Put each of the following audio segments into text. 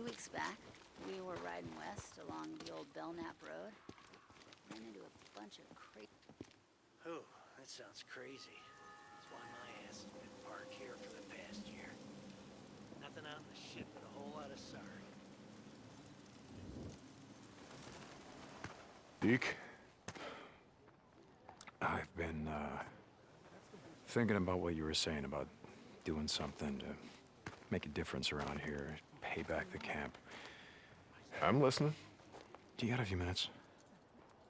few weeks back, we were riding west along the old Belknap Road. Ran into a bunch of crazy... Oh, that sounds crazy. That's why my ass has been parked here for the past year. Nothing out in the shit but a whole lot of sorry. Deke, I've been, thinking about what you were saying about doing something to make a difference around here, pay back the camp. I'm listening. Do you got a few minutes?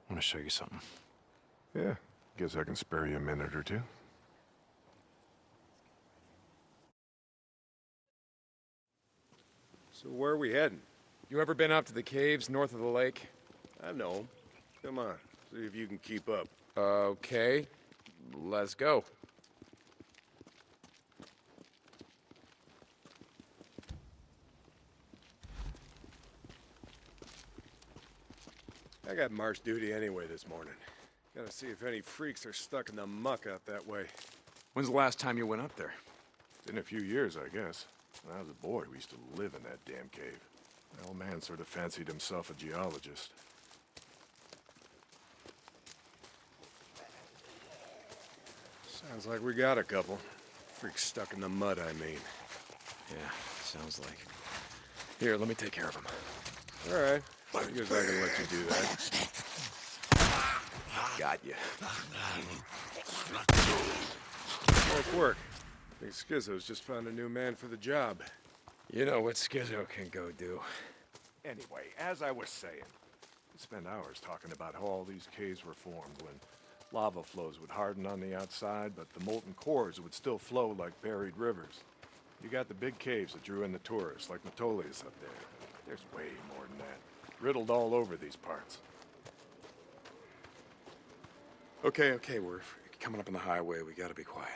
I want to show you something. Yeah, guess I can spare you a minute or two. So where are we heading? You ever been up to the caves north of the lake? I know 'em. Come on, see if you can keep up. Okay, let's go. I got march duty anyway this morning. Gotta see if any freaks are stuck in the muck out that way. When's the last time you went up there? It's been a few years, I guess. When I was a boy, we used to live in that damn cave. My old man sort of fancied himself a geologist. Sounds like we got a couple. Freaks stuck in the mud, I mean. Yeah, sounds like. Here, let me take care of him. All right. I guess I can let you do that. Got you. Nice work. I think Schizo's just found a new man for the job. You know what Schizo can go do. Anyway, as I was saying, we spent hours talking about how all these caves were formed when lava flows would harden on the outside, but the molten cores would still flow like buried rivers. You got the big caves that drew in the tourists, like Metolius up there. There's way more than that. Riddled all over these parts. Okay, we're coming up on the highway. We gotta be quiet.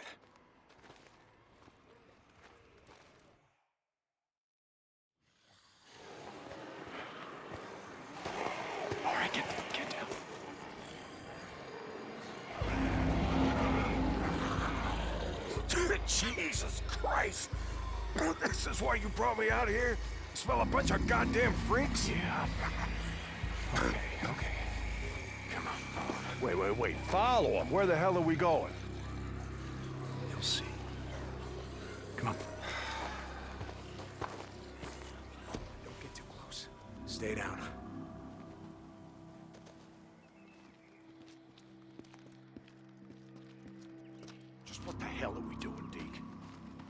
All right, get down. Jesus Christ! This is why you brought me out here? Smell a bunch of goddamn freaks? Yeah. Okay. Come on, follow me. Wait. Follow him. Where the hell are we going? You'll see. Come on. Don't get too close. Stay down. Just what the hell are we doing, Deke?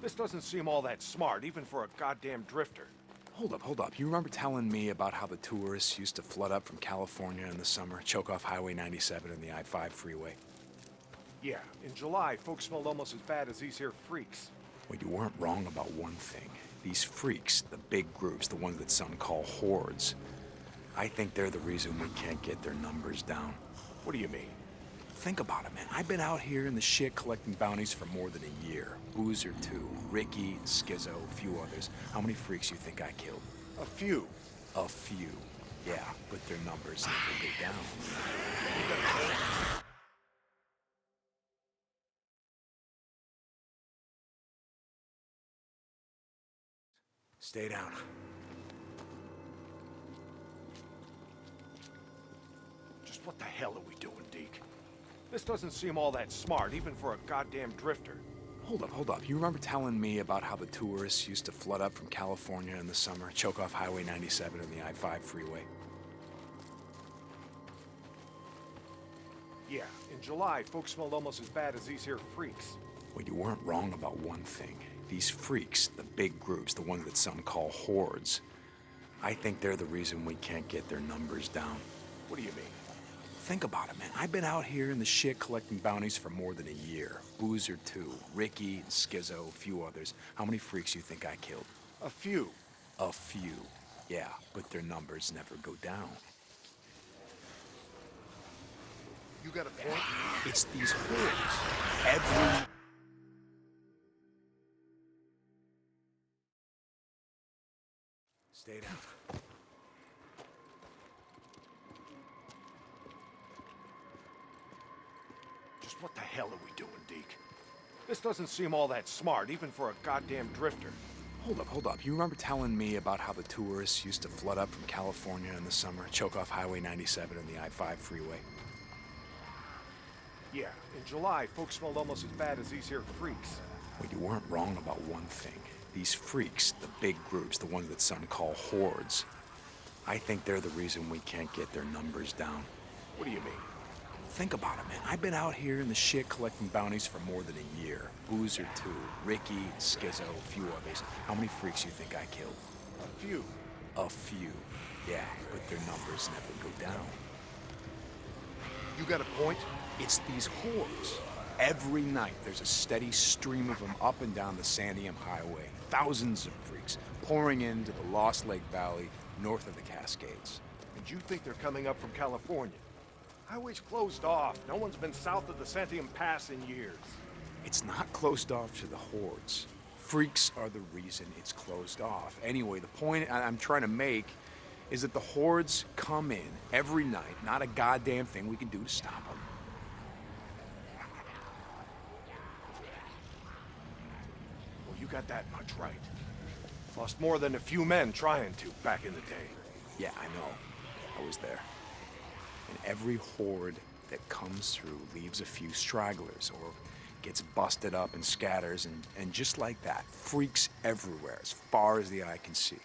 This doesn't seem all that smart, even for a goddamn drifter. Hold up. You remember telling me about how the tourists used to flood up from California in the summer, choke off Highway 97 and the I-5 freeway? Yeah, in July, folks smelled almost as bad as these here freaks. Well, you weren't wrong about one thing. These freaks, the big groups, the ones that some call hordes, I think they're the reason we can't get their numbers down. What do you mean? Think about it, man. I've been out here in the shit collecting bounties for more than a year. Boozer, too. Ricky, Schizo, a few others. How many freaks you think I killed? A few. A few. Yeah, but their numbers never go down. Stay down. Just what the hell are we doing, Deke? This doesn't seem all that smart, even for a goddamn drifter. Hold up. You remember telling me about how the tourists used to flood up from California in the summer, choke off Highway 97 and the I-5 freeway? Yeah, in July, folks smelled almost as bad as these here freaks. Well, you weren't wrong about one thing. These freaks, the big groups, the ones that some call hordes, I think they're the reason we can't get their numbers down. What do you mean? Think about it, man. I've been out here in the shit collecting bounties for more than a year. Boozer, too. Ricky, Schizo, a few others. How many freaks you think I killed? A few. A few. Yeah, but their numbers never go down. You got a point? It's these hordes. Every... Stay down. Just what the hell are we doing, Deke? This doesn't seem all that smart, even for a goddamn drifter. Hold up. You remember telling me about how the tourists used to flood up from California in the summer, choke off Highway 97 and the I-5 freeway? Yeah, in July, folks smelled almost as bad as these here freaks. Well, you weren't wrong about one thing. These freaks, the big groups, the ones that some call hordes, I think they're the reason we can't get their numbers down. What do you mean? Think about it, man. I've been out here in the shit collecting bounties for more than a year. Boozer, too. Ricky, Skizzo, a few others. How many freaks you think I killed? A few. A few. Yeah, but their numbers never go down. You got a point? It's these hordes. Every night, there's a steady stream of them up and down the Santiam Highway. Thousands of freaks pouring into the Lost Lake Valley north of the Cascades. And you think they're coming up from California? Highway's closed off. No one's been south of the Santiam Pass in years. It's not closed off to the hordes. Freaks are the reason it's closed off. Anyway, the point I'm trying to make is that the hordes come in every night. Not a goddamn thing we can do to stop them. Well, you got that much right. Lost more than a few men trying to back in the day. Yeah, I know. I was there. And every horde that comes through leaves a few stragglers or gets busted up and scatters, and just like that, freaks everywhere as far as the eye can see.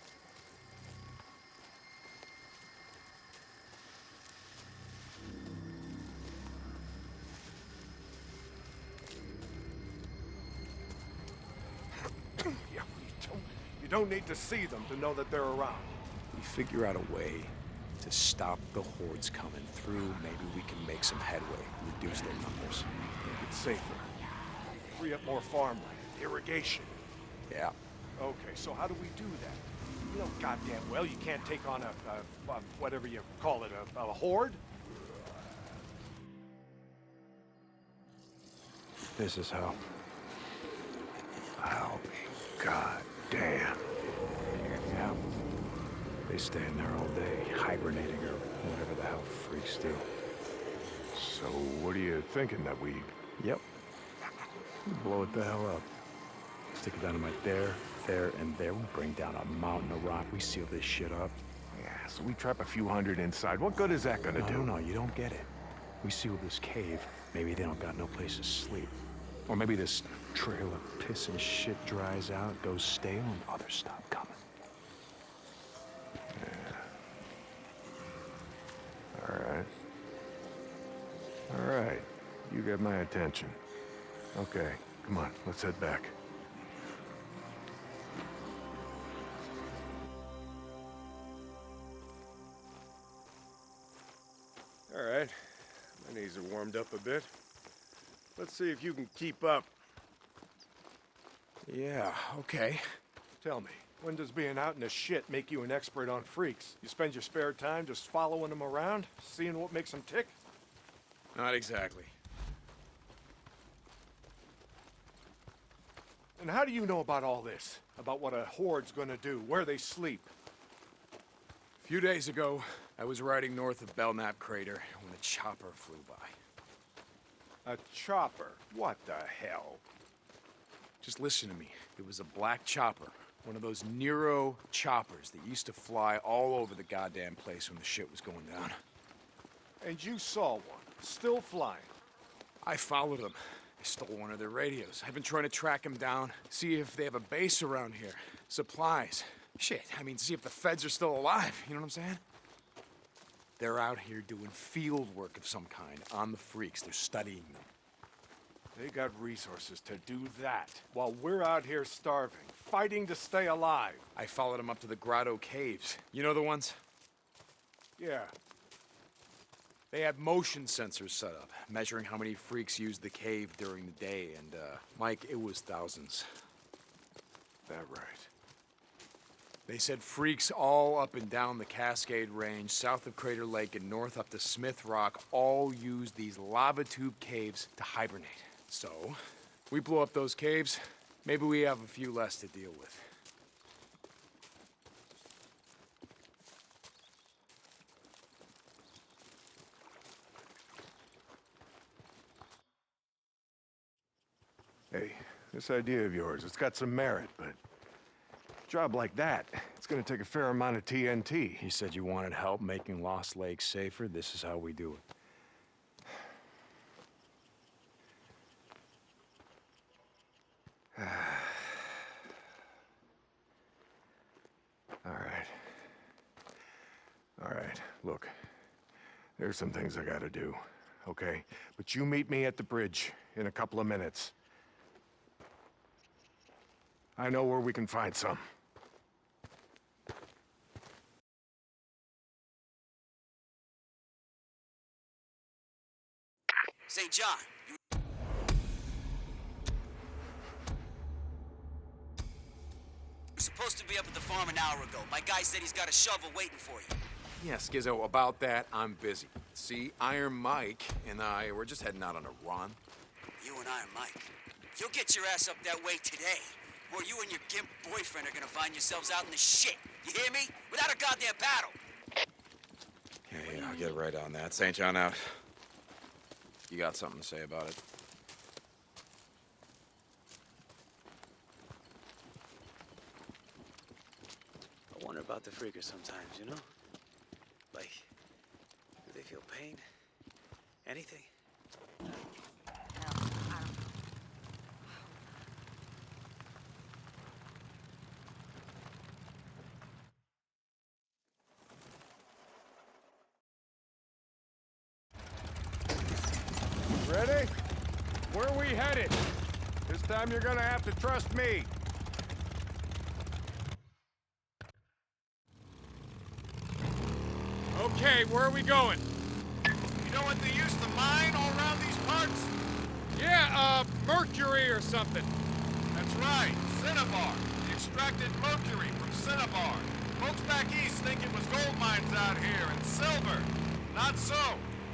Yeah, you don't need to see them to know that they're around. We figure out a way to stop the hordes coming through. Maybe we can make some headway, reduce their numbers. Make it safer. Free up more farmland, irrigation. Yeah. Okay, so how do we do that? You know goddamn well you can't take on a whatever you call it, a horde? This is how. I'll be goddamn. Yeah. They stay in there all day, hibernating or whatever the hell freaks do. So what are you thinking, that we... Yep. Blow it the hell up. Stick it dynamite there, and there. We bring down a mountain of rock. We seal this shit up. Yeah, so we trap a few hundred inside. What good is that gonna do? No, you don't get it. We seal this cave. Maybe they don't got no place to sleep. Or maybe this trail of piss and shit dries out, goes stale, and others stop coming. All right. You get my attention. Okay, come on, let's head back. All right. My knees are warmed up a bit. Let's see if you can keep up. Yeah, okay. Tell me, when does being out in the shit make you an expert on freaks? You spend your spare time just following them around, seeing what makes them tick? Not exactly. And how do you know about all this? About what a horde's gonna do, where they sleep? A few days ago, I was riding north of Belknap Crater when a chopper flew by. A chopper? What the hell? Just listen to me. It was a black chopper. One of those Nero choppers that used to fly all over the goddamn place when the shit was going down. And you saw one, still flying. I followed them. They stole one of their radios. I've been trying to track them down, see if they have a base around here. Supplies. Shit, I mean, see if the feds are still alive. You know what I'm saying? They're out here doing field work of some kind on the freaks. They're studying them. They got resources to do that, while we're out here starving, fighting to stay alive. I followed them up to the Grotto Caves. You know the ones? Yeah. They had motion sensors set up, measuring how many freaks used the cave during the day, and, Mike, it was thousands. That right. They said freaks all up and down the Cascade Range, south of Crater Lake and north up to Smith Rock, all use these lava tube caves to hibernate. So, we blow up those caves, maybe we have a few less to deal with. Hey, this idea of yours, it's got some merit, but Job like that, it's gonna take a fair amount of TNT. You said you wanted help making Lost Lake safer. This is how we do it. All right. All right, look. There's some things I gotta do, okay? But you meet me at the bridge in a couple of minutes. I know where we can find some. St. John, you were supposed to be up at the farm an hour ago. My guy said he's got a shovel waiting for you. Yeah, Skizzo, about that, I'm busy. See, Iron Mike and I, we're just heading out on a run. You and Iron Mike. You'll get your ass up that way today, or you and your gimp boyfriend are gonna find yourselves out in the shit. You hear me? Without a goddamn paddle. Yeah, I'll get right on that. St. John out. You got something to say about it? I wonder about the freakers sometimes, you know? Like, do they feel pain? Anything? Hell, I don't know. Ready? Where are we headed? This time you're gonna have to trust me. Okay, where are we going? You know what they used to mine all around these parts? Yeah, mercury or something. That's right, cinnabar. They extracted mercury from cinnabar. Folks back east think it was gold mines out here, and silver. Not so.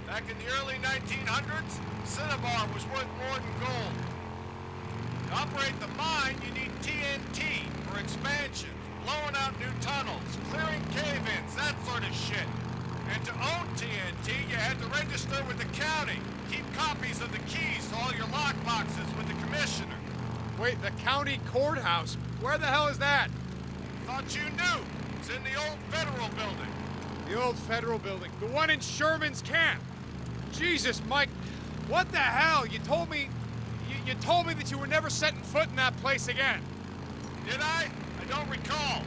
Back in the early 1900s, cinnabar was worth more than gold. To operate the mine, you need TNT for expansion, blowing out new tunnels, clearing cave-ins, that sort of shit. And to own TNT, you had to register with the county, keep copies of the keys to all your lockboxes with the commissioner. Wait, the county courthouse? Where the hell is that? Thought you knew. It's in the old federal building. The old federal building. The one in Sherman's camp. Jesus, Mike, what the hell? You told me that you were never setting foot in that place again. Did I? I don't recall.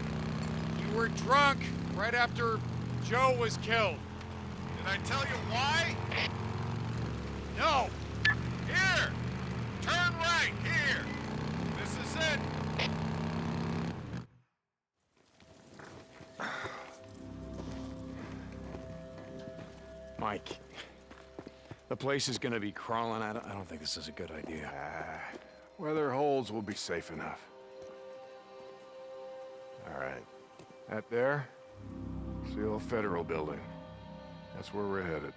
You were drunk right after Joe was killed. Did I tell you why? No. Here! Turn right, here! This is it. Mike, the place is gonna be crawling out. I don't think this is a good idea. Weather holes will be safe enough. All right. That there? It's the old federal building. That's where we're headed.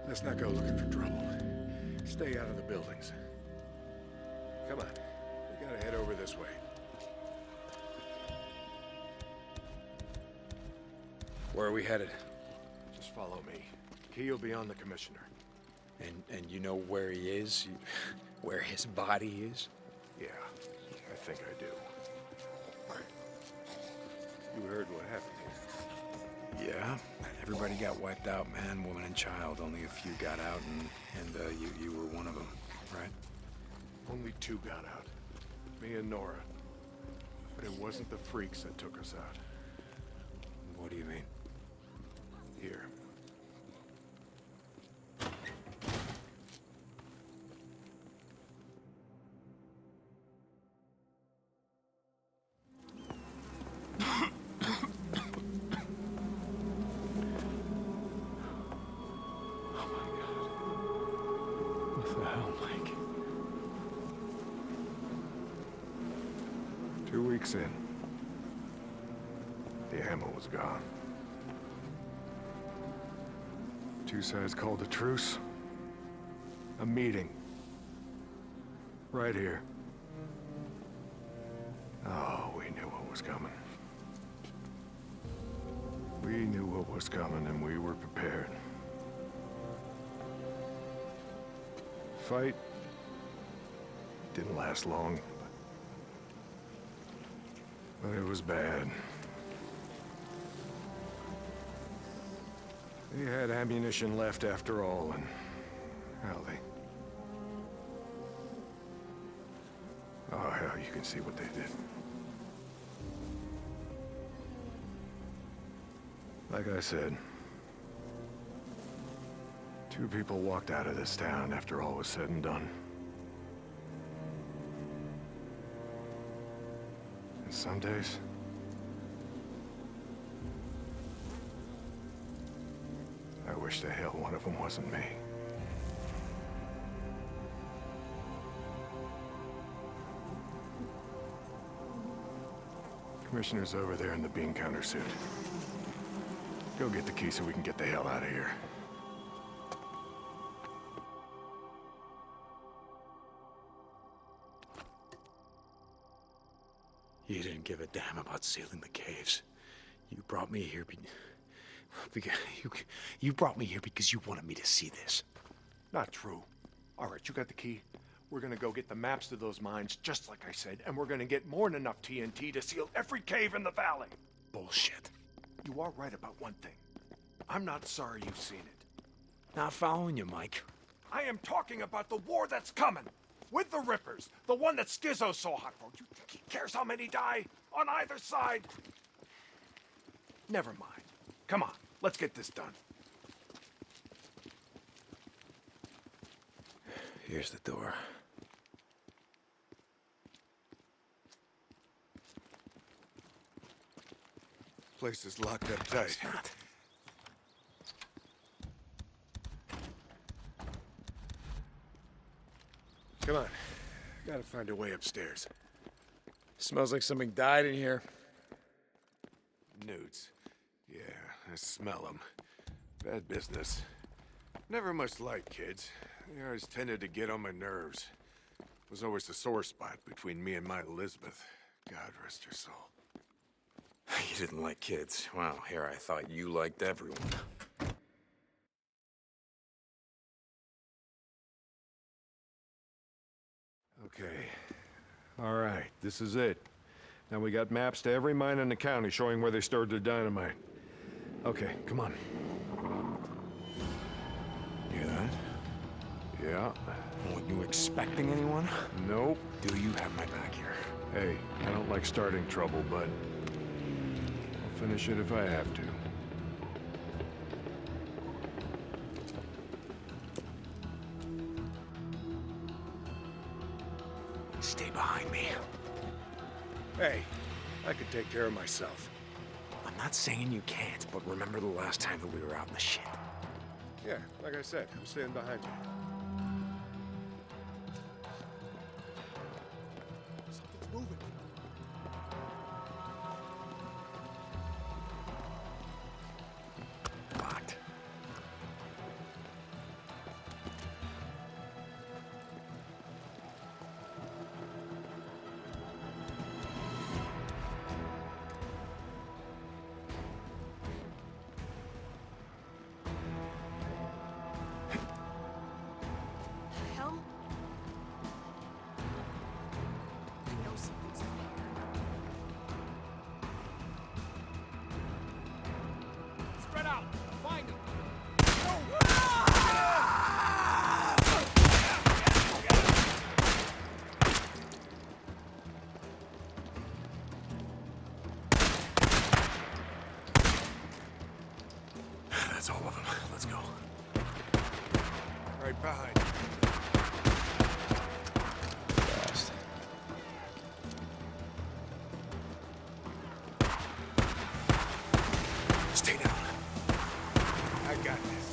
Let's not go looking for trouble. Stay out of the buildings. Come on. We gotta head over this way. Where are we headed? Just follow me. Key'll be on the commissioner. And you know where he is? Where his body is? Yeah, I think I do. You heard what happened here. Yeah. Everybody got wiped out, man, woman, and child. Only a few got out, and you were one of them, right? Only 2 got out. Me and Nora. But it wasn't the freaks that took us out. What do you mean? Here. What the hell, Mike? 2 weeks in. The ammo was gone. 2 sides called a truce. A meeting. Right here. Oh, we knew what was coming. We knew what was coming and we were prepared. Fight Didn't last long. But it was bad. They had ammunition left after all, and... well, they... oh, hell, you can see what they did. Like I said, 2 people walked out of this town after all was said and done. And some days... I wish to hell one of them wasn't me. Commissioner's over there in the bean counter suit. Go get the key so we can get the hell out of here. You didn't give a damn about sealing the caves. You brought me here you brought me here because you wanted me to see this. Not true. All right, you got the key. We're gonna go get the maps to those mines, just like I said, and we're gonna get more than enough TNT to seal every cave in the valley. Bullshit. You are right about one thing. I'm not sorry you've seen it. Not following you, Mike. I am talking about the war that's coming. With the Rippers. The one that Skizzo's so hot for. You think he cares how many die? On either side? Never mind. Come on, let's get this done. Here's the door. Place is locked up tight. It's not. Come on. Gotta find a way upstairs. Smells like something died in here. Newts. Yeah, I smell them. Bad business. Never much liked kids. They always tended to get on my nerves. Was always the sore spot between me and my Elizabeth. God rest her soul. You didn't like kids. Wow, here I thought you liked everyone. Okay. All right, this is it. Now we got maps to every mine in the county showing where they stored their dynamite. Okay, come on. Hear that? Yeah. Weren't you expecting anyone? Nope. Do you have my back here? Hey, I don't like starting trouble, but I'll finish it if I have to. Stay behind me. Hey, I could take care of myself. I'm not saying you can't, but remember the last time that we were out in the shit. Yeah, like I said, I'm staying behind you. Something's moving. Locked. Hell? I know something's in there. Spread out. Find him. That's all of them. Let's go. Right behind you. Fast. Stay down. I got this.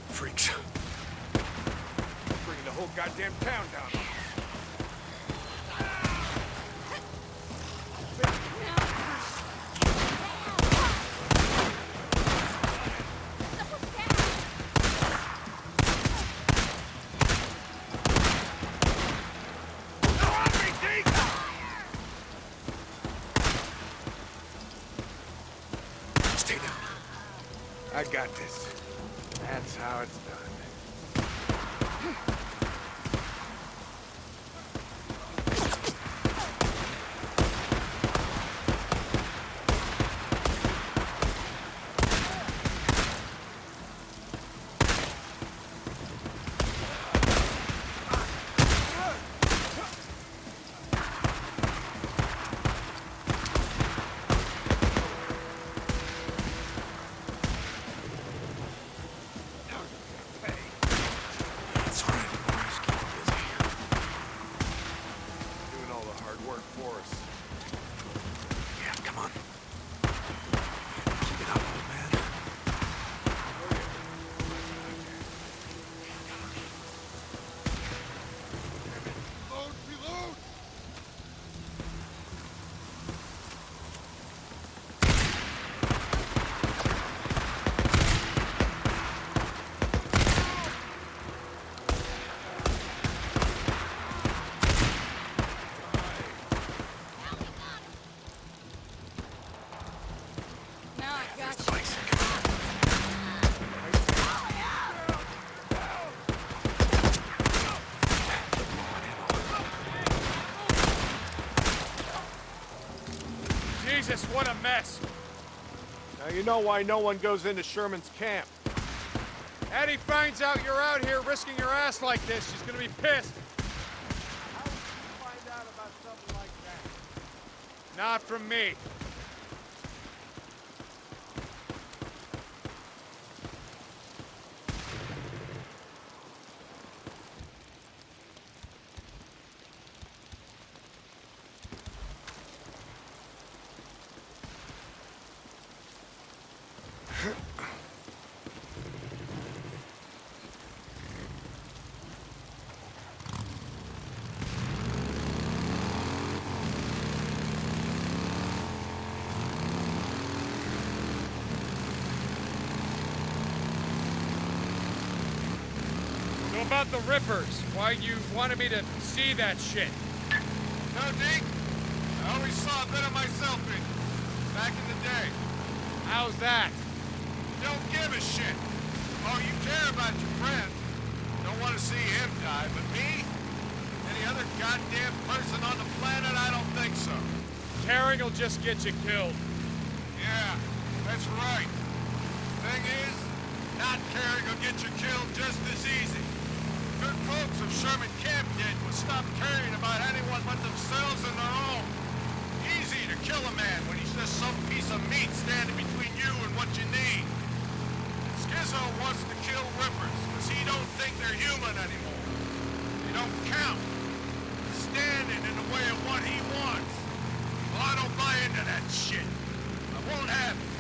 Freaks. Bringing the whole goddamn town down. Stay down. I got this. That's how it's done. ass! Now you know why no one goes into Sherman's camp. Eddie finds out you're out here risking your ass like this, she's gonna be pissed. How would you find out about something like that? Not from me. So about the Rippers, why you wanted me to see that shit? No, Deke. I always saw a bit of myself in you. Back in the day. How's that? Don't give a shit. Oh, you care about your friend. Don't want to see him die, but me? Any other goddamn person on the planet? I don't think so. Caring will just get you killed. Yeah, that's right. Thing is, not caring will get you killed just as easy. Good folks of Sherman Camp did was stop caring about anyone but themselves and their own. Easy to kill a man when he's just some piece of meat standing between you and what you need. Skizzo wants to kill Rippers because he don't think they're human anymore. They don't count. Standing in the way of what he wants. Well, I don't buy into that shit. I won't have it.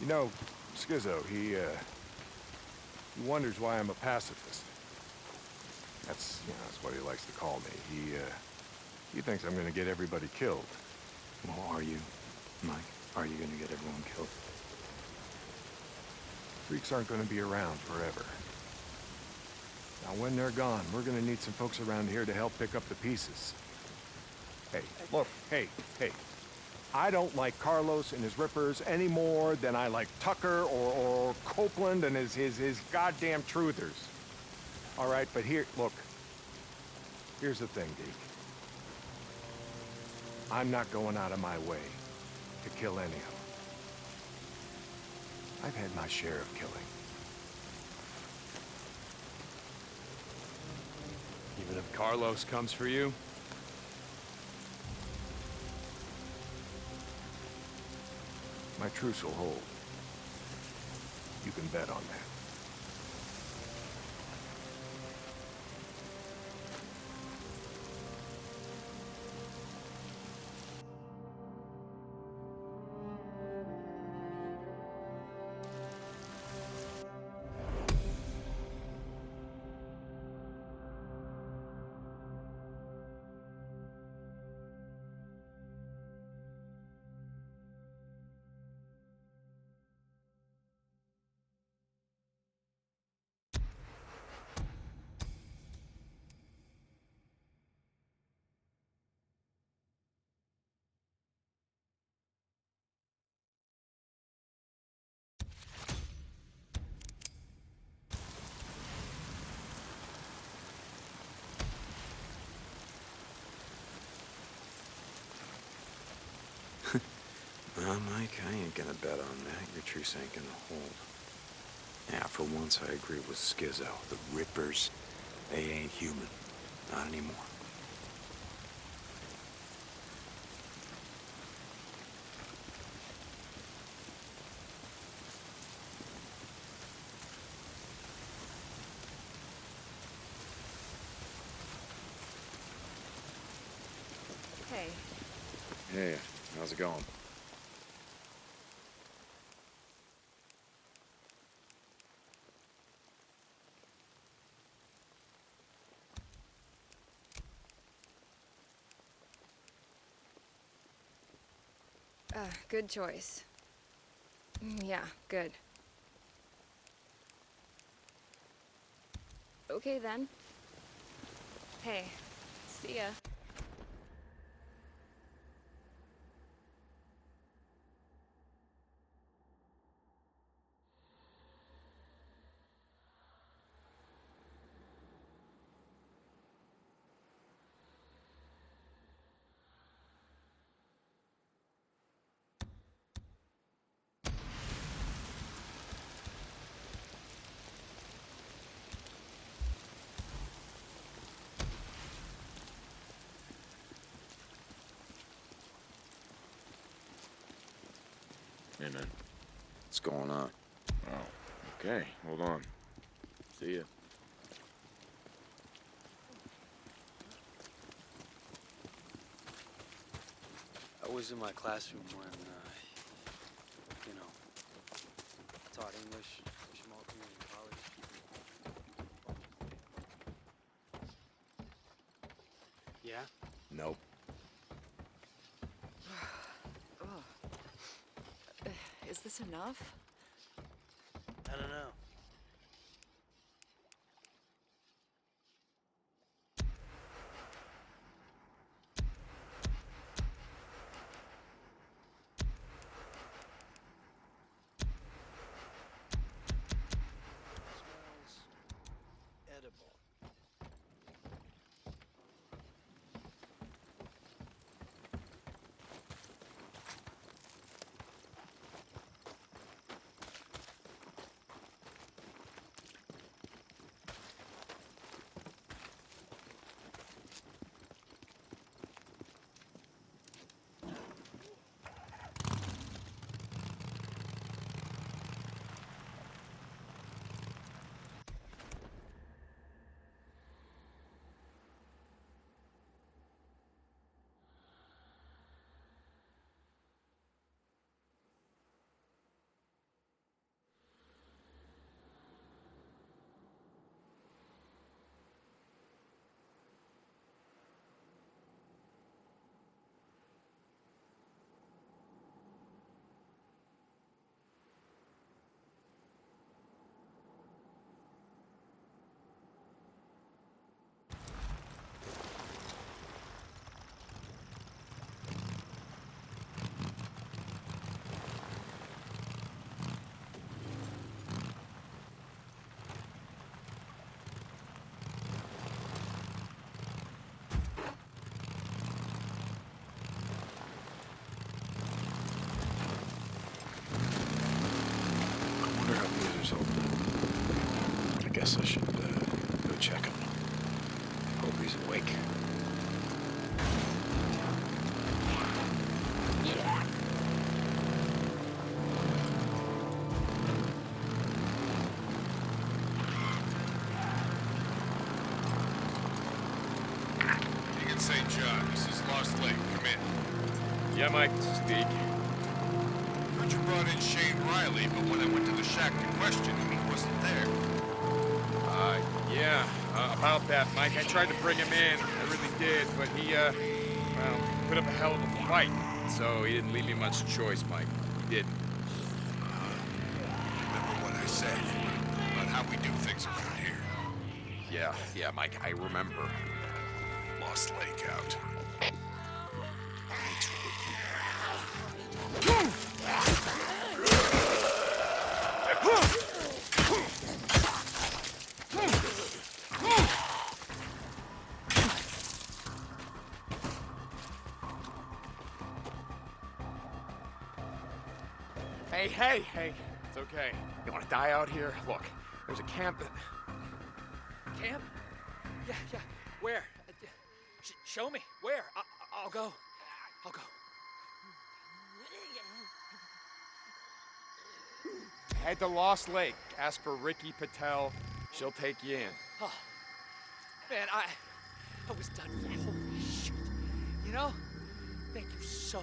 You know, Skizzo, he wonders why I'm a pacifist. That's what he likes to call me. He thinks I'm gonna get everybody killed. Well, are you, Mike? Are you gonna get everyone killed? Freaks aren't gonna be around forever. Now, when they're gone, we're gonna need some folks around here to help pick up the pieces. Hey, look, hey. I don't like Carlos and his Rippers any more than I like Tucker or Copeland and his goddamn truthers. All right, but look. Here's the thing, Deke. I'm not going out of my way to kill any of them. I've had my share of killing. Even if Carlos comes for you? My truce will hold. You can bet on that. Well, Mike, I ain't gonna bet on that. Your truce ain't gonna hold. Yeah, for once I agree with Skizzo. The Rippers, they ain't human. Not anymore. Hey. Hey, how's it going? Good choice. Yeah, good. Okay then. Hey, see ya. Hey, man. What's going on? Oh, okay. Hold on. See ya. I was in my classroom when, taught English at Jamal Community College. Yeah? Nope. Is this enough? I don't know. Smells edible. Wonder how Peter's holding. I guess I should go check him. Hope he's awake. Deacon St. John, this is Lost Lake. Come in. Yeah, Mike, this is Deke. Heard you brought in Shane Riley, but when I went to the shack to question him, he wasn't there. Yeah, about that, Mike. I tried to bring him in. I really did, but he, put up a hell of a fight. So he didn't leave me much choice, Mike. He didn't. Remember what I said about how we do things around here? Yeah, Mike, I remember. Lost Lake out. Hey, it's okay. You want to die out here? Look, there's a camp that... Camp? Yeah. Where? Show me. Where? I'll go. Head to Lost Lake. Ask for Ricky Patel. She'll take you in. Oh, man, I was done for. Holy shit. You know? Thank you so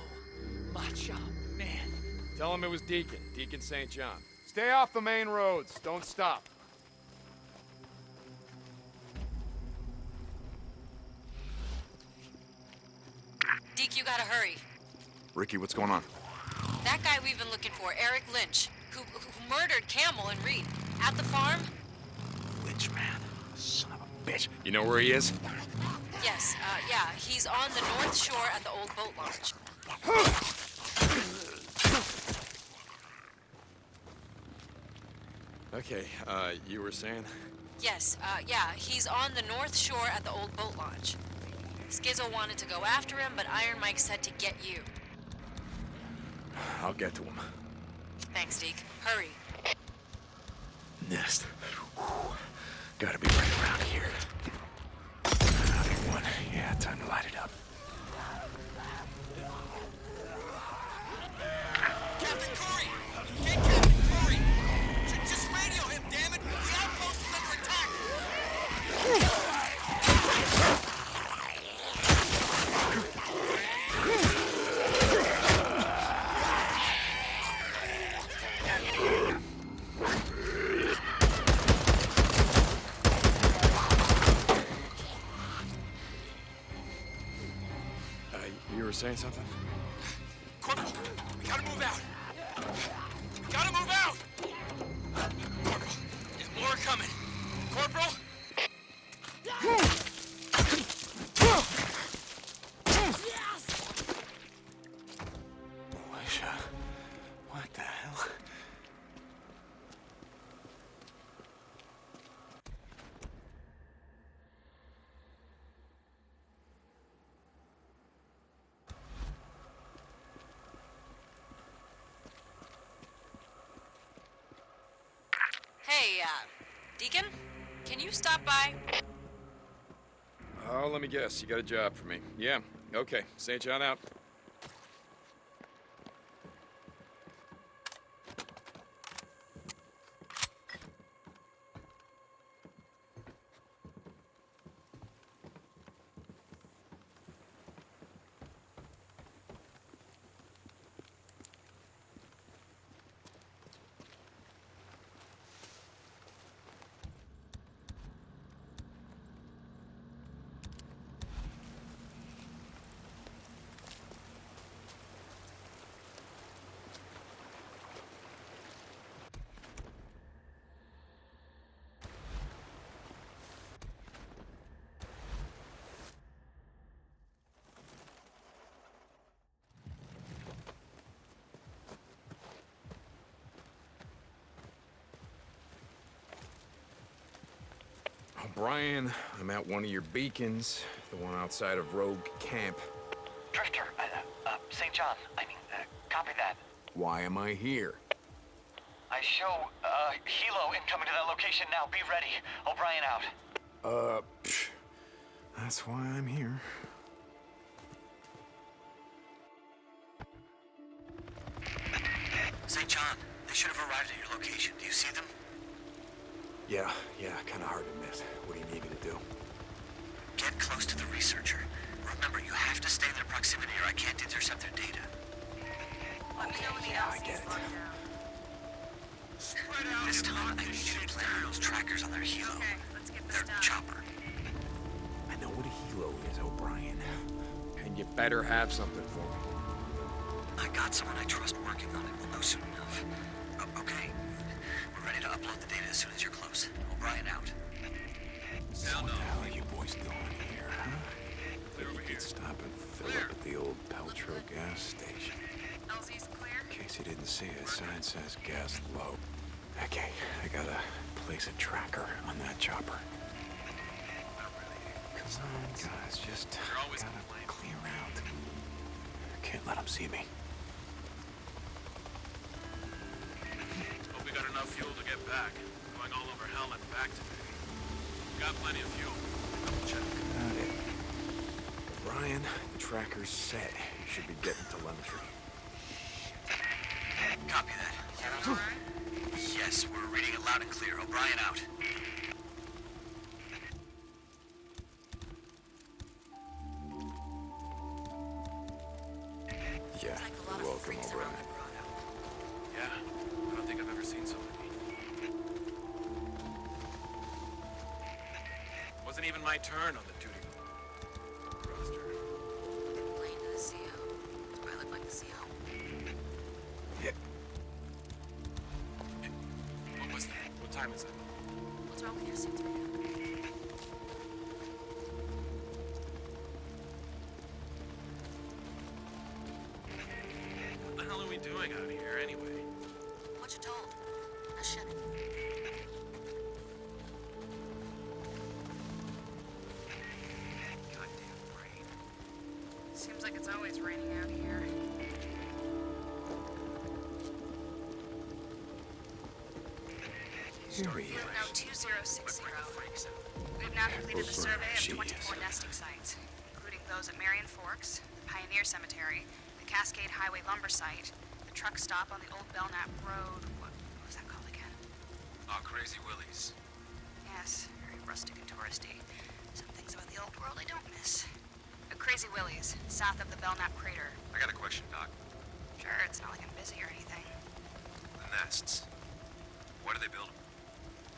much. Oh, man. Tell him it was Deacon St. John. Stay off the main roads. Don't stop. Deke, you gotta hurry. Ricky, what's going on? That guy we've been looking for, Eric Lynch, who murdered Camel and Reed at the farm? Lynch, man. Son of a bitch. You know where he is? Yes, yeah. He's on the North Shore at the old boat launch. Okay, you were saying? Yes, yeah. He's on the North Shore at the old boat launch. Skizzo wanted to go after him, but Iron Mike said to get you. I'll get to him. Thanks, Deke. Hurry. Nest. Gotta be right around here. Another one. Yeah, time to light it up. Captain Corey! Get Captain Corey! Just radio him, damn it! The outpost is under attack! You were saying something? Corporal, we gotta move out! We gotta move out! Corporal, more are coming. Corporal? Alicia, what the hell? Hey, Deacon? Can you stop by? Oh, let me guess. You got a job for me. Yeah, okay. St. John out. O'Brien, I'm at one of your beacons, the one outside of Rogue Camp. Drifter, St. John, copy that. Why am I here? I show, Hilo incoming to that location now. Be ready. O'Brien out. That's why I'm here. St. John, they should have arrived at your location. Do you see them? Yeah, kinda hard to miss. What do you need me to do? Get close to the researcher. Remember, you have to stay in their proximity or I can't intercept their data. Okay, yeah, I get it. This time, I need you to plant those trackers on their Hilo. Their chopper. I know what a helo is, O'Brien. And you better have something for me. I got someone I trust working on it. We'll know soon enough. Okay. We're ready to upload the data as soon as you're close. O'Brien out. So what the hell are you boys doing here, huh? Clear over here. Stop and fill up at the old Peltro gas station. LZ's clear? In case you didn't see it, sign says gas low. Okay, I gotta place a tracker on that chopper. Come on, guys, just gotta clear out. Can't let them see me. Hope we got enough fuel to get back. Going all over hell and back today. Got plenty of fuel. Double check. Got it. Brian, the tracker's set. You should be getting telemetry. Copy that. Yes, we're reading it loud and clear. O'Brien out. Yeah, you're welcome, O'Brien. Yeah, I don't think I've ever seen so many. Wasn't even my turn on the duty roster. Lane to the CO. Do I look like the CO? time is it? What's wrong with your suits, man? What the hell are we doing out here anyway? What you told? I shouldn't. Goddamn rain. Seems like it's always raining out here. Here he Field is. note 2060. We have now completed the survey of 24 nesting sites, including those at Marion Forks, the Pioneer Cemetery, the Cascade Highway lumber site, the truck stop on the old Belknap Road. What was that called again? Oh, Crazy Willie's. Yes, very rustic and touristy. Some things about the old world I don't miss. Crazy Willie's, south of the Belknap crater. I got a question, Doc. Sure, it's not like I'm busy or anything. The nests. What do they build them?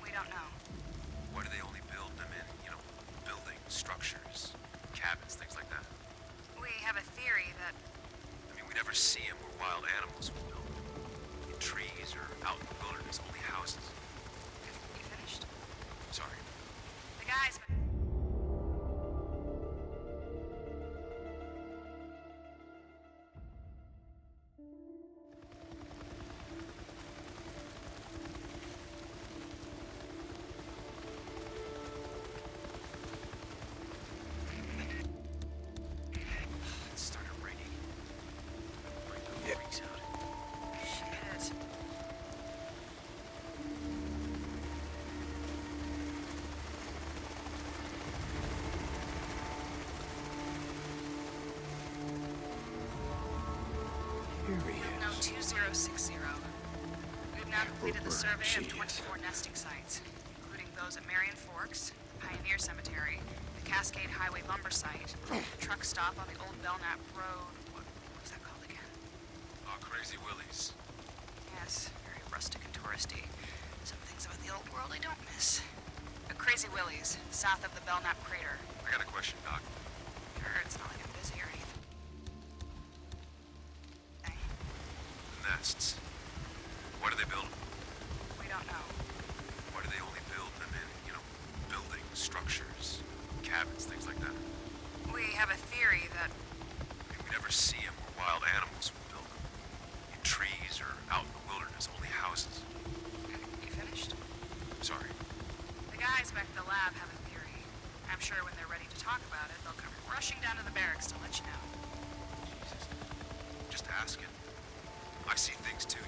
We don't know. Why do they only build them in, buildings, structures, cabins, things like that? We have a theory that I mean, we never see them where wild animals would build them. In trees or out in the wilderness, only houses. you finished. Sorry. The guys. It started raining. Rain freaks out. Shit. Here he Note is. 2060. We've now completed the survey of Jeez. 24 nesting sites, including those at Marion Forks, Pioneer Cemetery, the Cascade Highway lumber site, the truck stop on the old Belknap Road. What was that called again? Oh, Crazy Willie's. Yes, very rustic and touristy. Some things about the old world I don't miss. Crazy Willie's, south of the Belknap crater. I got a question, Doc. Sure, it's not like I'm busy or anything. The nests. Why do they build them? We don't know. Why do they only build them in, buildings, structures, cabins, things like that? We have a theory that I mean, we never see them where wild animals would build them. In trees or out in the wilderness, only houses. you finished. Sorry. The guys back at the lab have a theory. I'm sure when they're ready to talk about it, they'll come rushing down to the barracks to let you know. Jesus. Just asking. I see things too,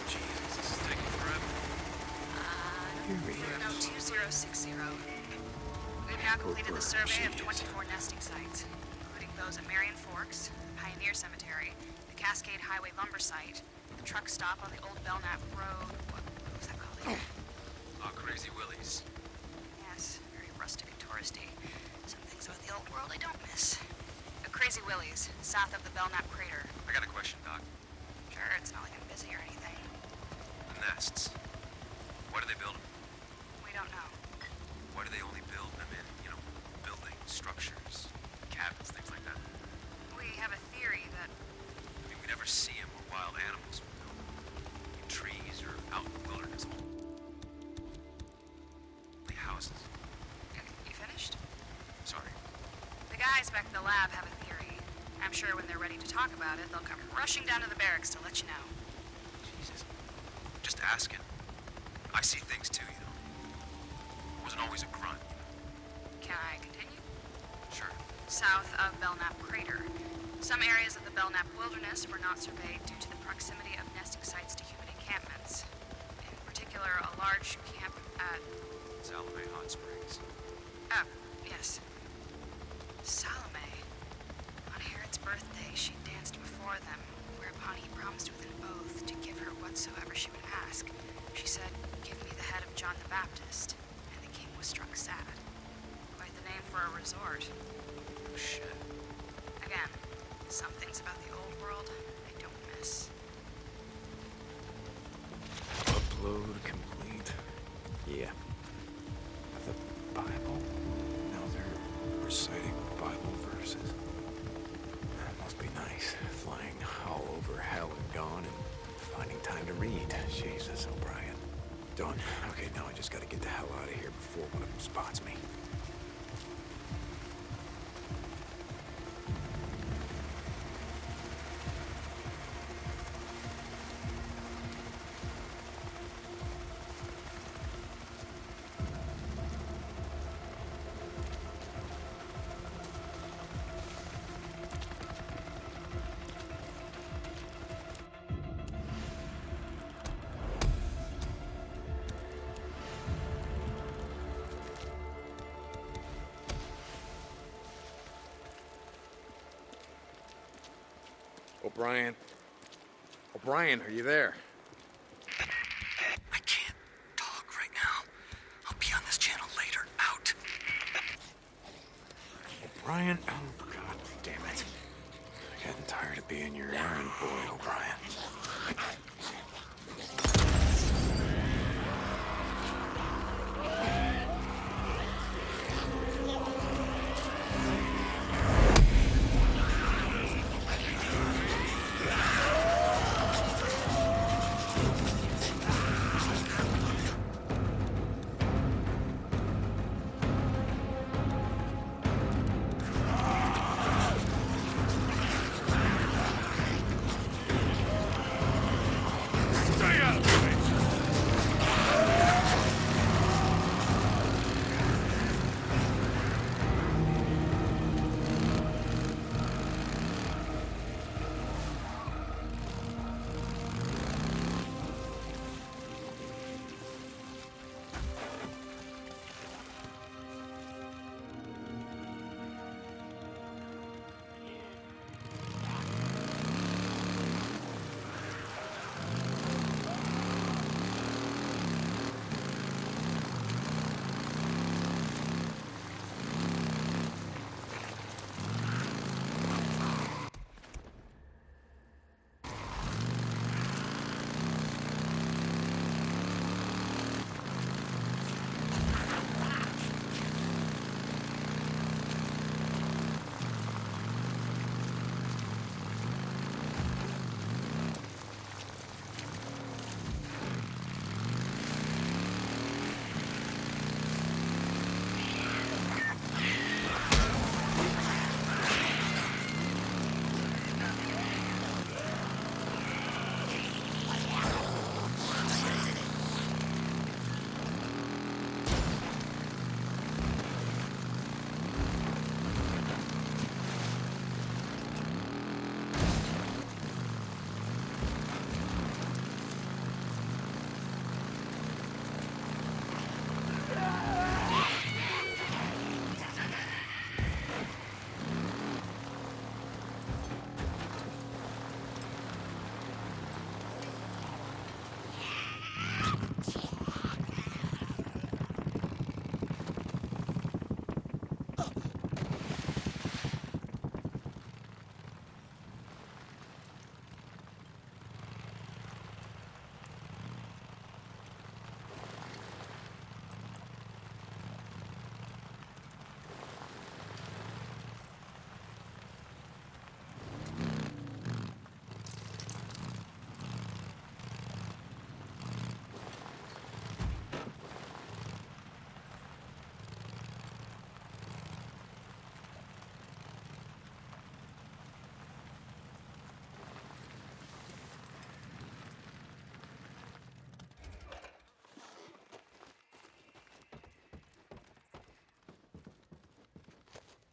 Jesus, this is taking forever. Here he Note is. 2060. We've now completed the survey of 24 nesting sites, including those at Marion Forks, Pioneer Cemetery, the Cascade Highway lumber site, the truck stop on the old Belknap Road. What was that called again? Oh, Crazy Willie's. Yes, very rustic and touristy. Some things about the old world I don't miss. Crazy Willie's, south of the Belknap crater. I got a question, Doc. Sure, it's not like I'm busy or anything. The nests. Why do they build them? We don't know. Why do they only build them in, buildings, structures, cabins, things like that? We have a theory that I mean, we never see them where wild animals would build them. In trees or out in the wilderness, only houses. you finished. Sorry. The guys back at the lab have a theory. I'm sure when they're ready to talk about it, they'll come rushing down to the barracks to let you know. Jesus. Just asking. I see things too, Wasn't always a grunt, Can I continue? Sure. South of Belknap crater. Some areas of the Belknap wilderness were not surveyed due to the proximity of nesting sites to human encampments. In particular, a large camp at... Salome Hot Springs. Oh, yes. Salome. On Herod's birthday, she danced before them, whereupon he promised with an oath to give her whatsoever she would ask. She said, "Give me the head of John the Baptist." And the king was struck sad. Quite the name for a resort. Oh, shit. Again, some things about the old world I don't miss. Upload complete. Yeah. The Bible? No, they're reciting Bible verses. That must be nice, flying all over hell and gone and finding time to read. Jesus, O'Brien. Done. Okay, now I just gotta get the hell out of here before one of them spots me. O'Brien. O'Brien, are you there? I can't talk right now. I'll be on this channel later. Out. O'Brien? Oh, God damn it. I'm getting tired of being your errand boy, O'Brien.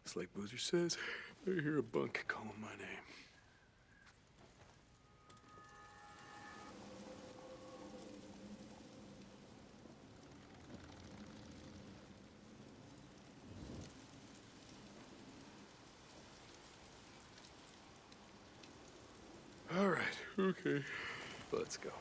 It's like Boozer says, I hear a bunk calling my name. All right, okay, let's go.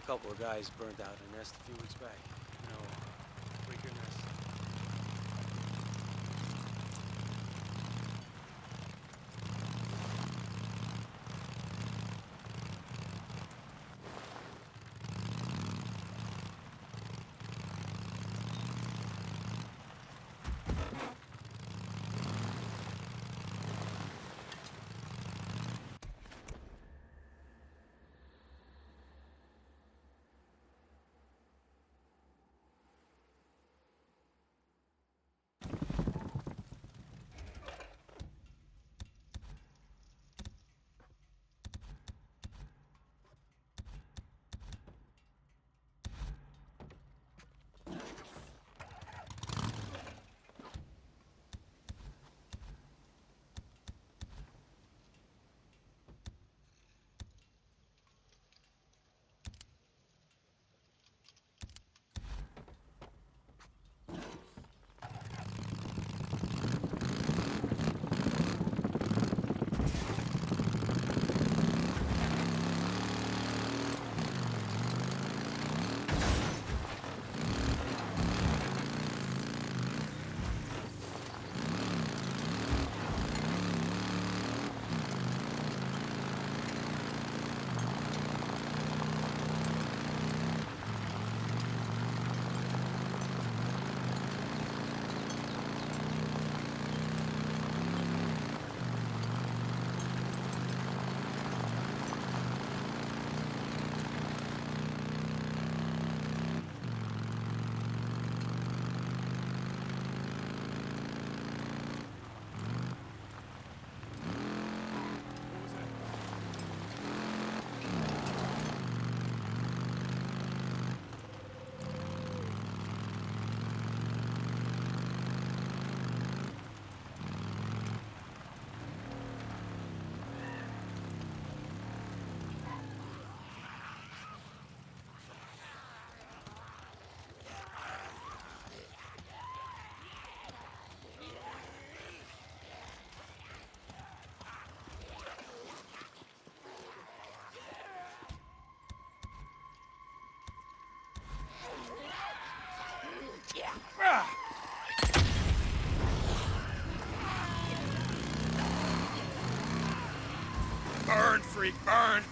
couple of guys burnt out a nest a few weeks back. You know, Quaker nest. Burn, freak, burn!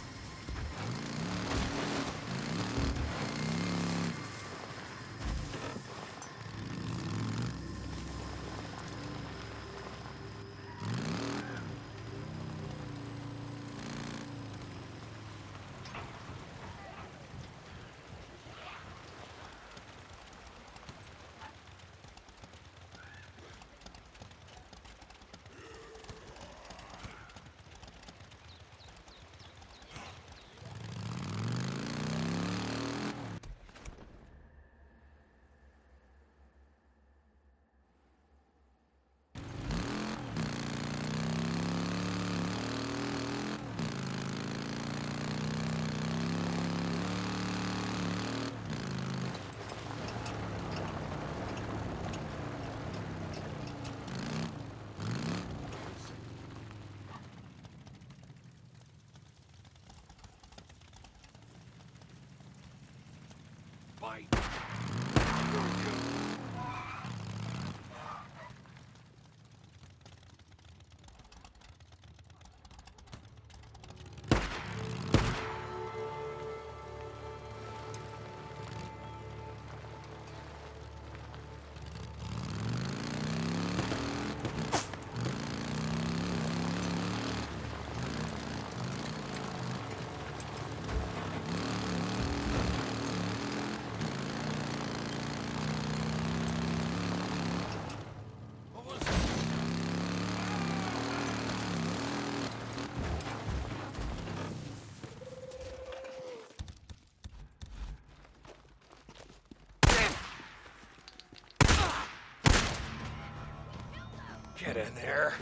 Get in there.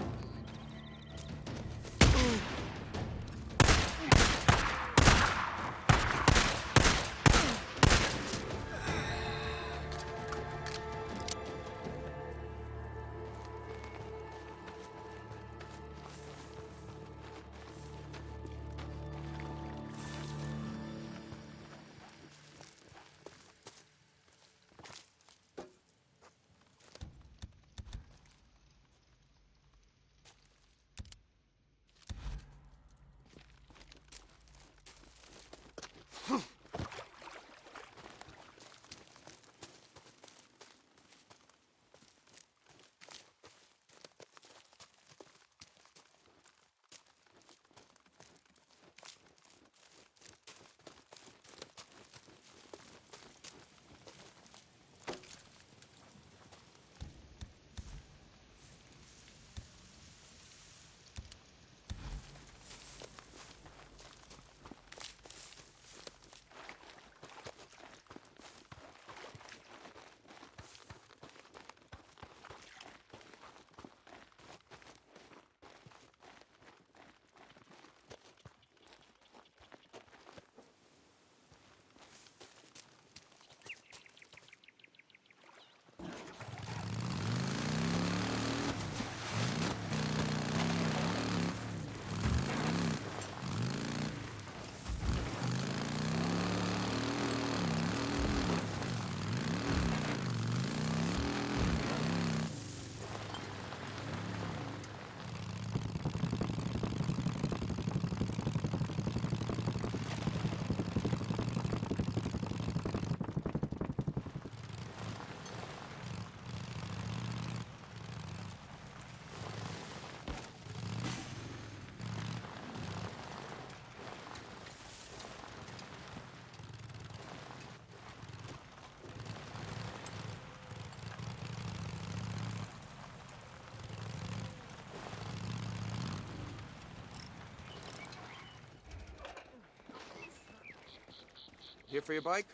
Here for your bike?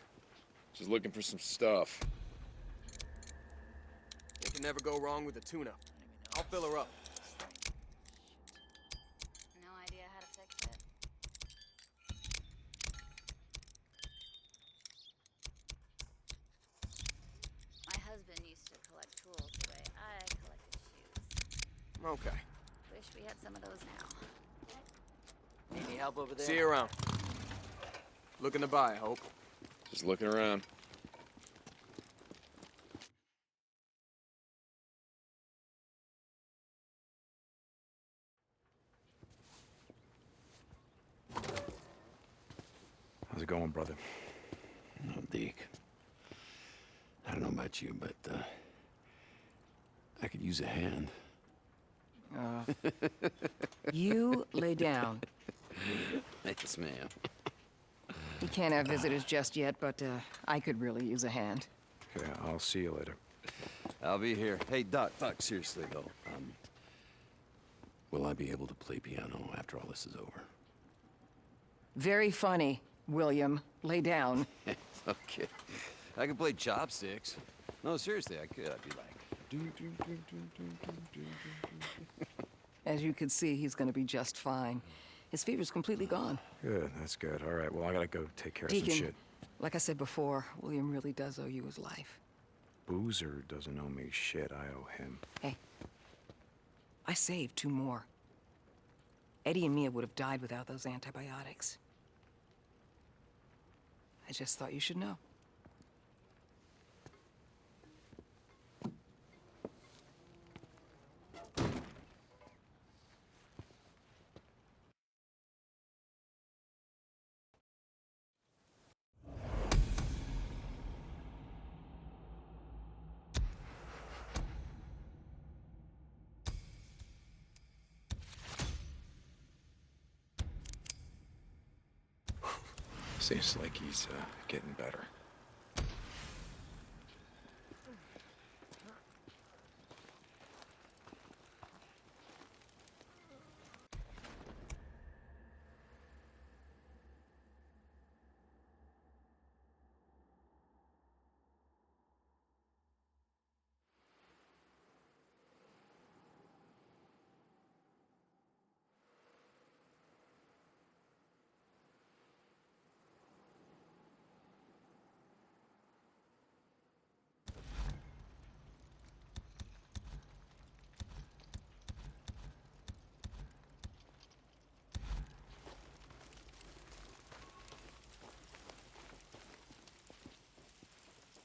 Just looking for some stuff. You can never go wrong with a tuna. I'll fill her up. No idea how to fix it. My husband used to collect tools the way I collected shoes. Okay. Wish we had some of those now. Need any help over there? See you around. Looking to buy, I hope. Just looking around. How's it going, brother? No, Deke. I don't know about you, but, I could use a hand. You lay down. Yes, ma'am. He can't have visitors just yet, but I could really use a hand. Okay, I'll see you later. I'll be here. Hey, Doc, seriously, though. Will I be able to play piano after all this is over? Very funny, William. Lay down. Okay. I can play chopsticks. No, seriously, I could. I'd be like... As you can see, he's gonna be just fine. His fever's completely gone. Good, that's good. All right, well, I gotta go take care of Deacon, some shit. like I said before, William really does owe you his life. Boozer doesn't owe me shit. I owe him. Hey, I saved 2 more. Eddie and Mia would have died without those antibiotics. I just thought you should know. Seems like he's getting better.